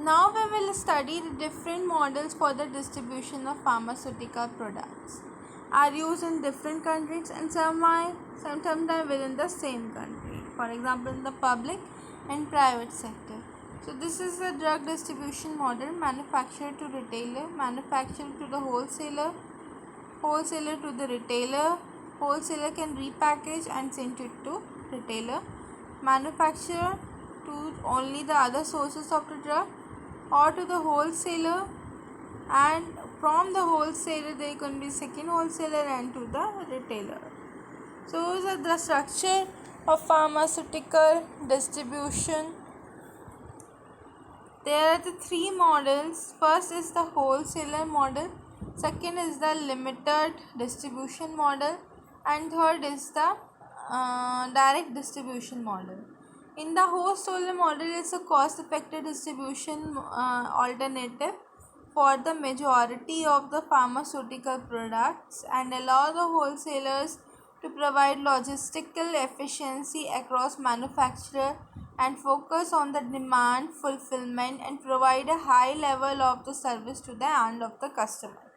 Now we will study the different models for the distribution of pharmaceutical products. Are used in different countries and sometimes within the same country. For example, in the public and private sector. So this is the drug distribution model: manufacturer to retailer, manufacturer to the wholesaler, wholesaler to the retailer. Wholesaler can repackage and send it to retailer. Manufacturer to only the other sources of the drug, or to the wholesaler, and from the wholesaler there can be second wholesaler and to the retailer. So the structure of pharmaceutical distribution. There are the three models. First is the wholesaler model, second is the limited distribution model, and third is the direct distribution model. In the wholesaler model, it's a cost-effective distribution alternative for the majority of the pharmaceutical products and allow the wholesalers to provide logistical efficiency across manufacturer and focus on the demand fulfillment and provide a high level of the service to the end of the customer.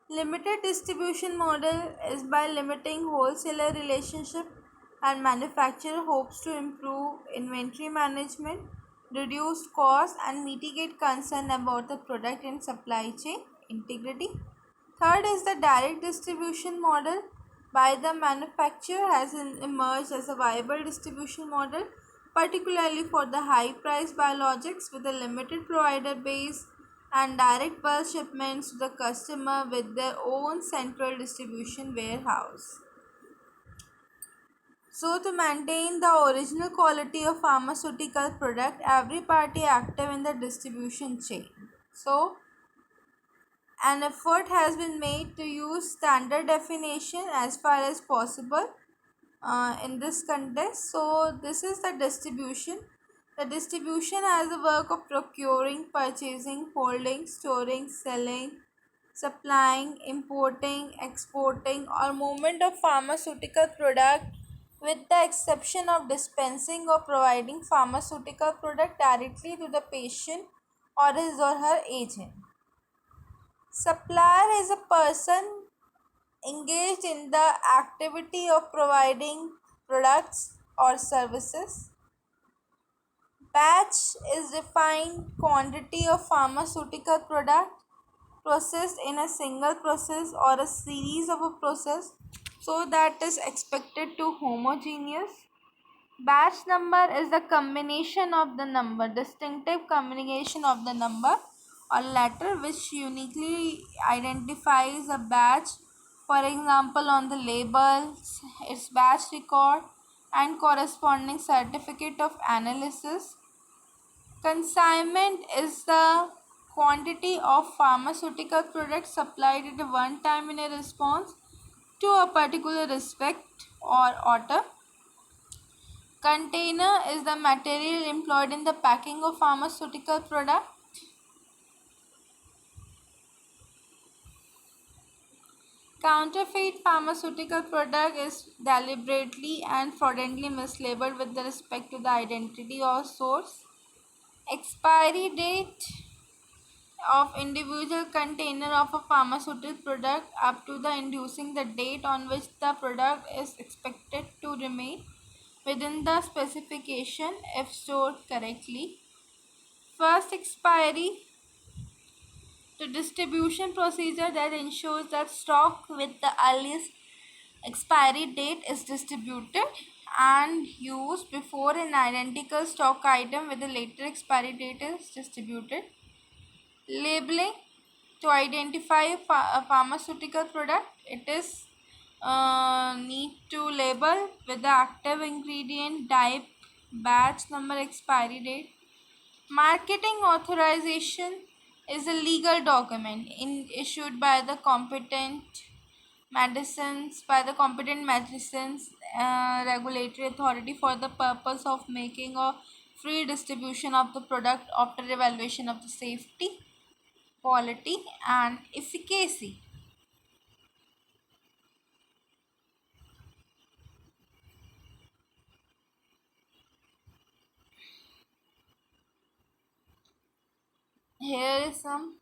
Limited distribution model is by limiting wholesaler relationship and manufacturer hopes to improve inventory management, reduce cost and mitigate concern about the product and supply chain integrity. Third is the direct distribution model by the manufacturer has emerged as a viable distribution model, particularly for the high price biologics with a limited provider base and direct bulk shipments to the customer with their own central distribution warehouse. So to maintain the original quality of pharmaceutical product, every party active in the distribution chain. So an effort has been made to use standard definition as far as possible in this context. So this is the distribution. The distribution has the work of procuring, purchasing, holding, storing, selling, supplying, importing, exporting, or movement of pharmaceutical product, with the exception of dispensing or providing pharmaceutical product directly to the patient or his or her agent. Supplier is a person engaged in the activity of providing products or services. Batch is defined quantity of pharmaceutical product processed in a single process or a series of a process, so that is expected to homogeneous. Batch number is the combination of the number, distinctive combination of the number or letter which uniquely identifies a batch. For example, on the labels, its batch record and corresponding certificate of analysis. Consignment is the quantity of pharmaceutical products supplied at one time in a response to a particular respect or order. Container is the material employed in the packing of pharmaceutical product. Counterfeit pharmaceutical product is deliberately and fraudulently mislabeled with respect to the identity or source. Expiry date of individual container of a pharmaceutical product up to the inducing the date on which the product is expected to remain within the specification if stored correctly. First expiry, the distribution procedure that ensures that stock with the earliest expiry date is distributed and used before an identical stock item with a later expiry date is distributed. Labeling, to identify a pharmaceutical product, it is need to label with the active ingredient, type, batch number, expiry date. Marketing authorization is a legal document issued by the competent medicines regulatory authority for the purpose of making a free distribution of the product after evaluation of the safety, quality and efficacy. Here is some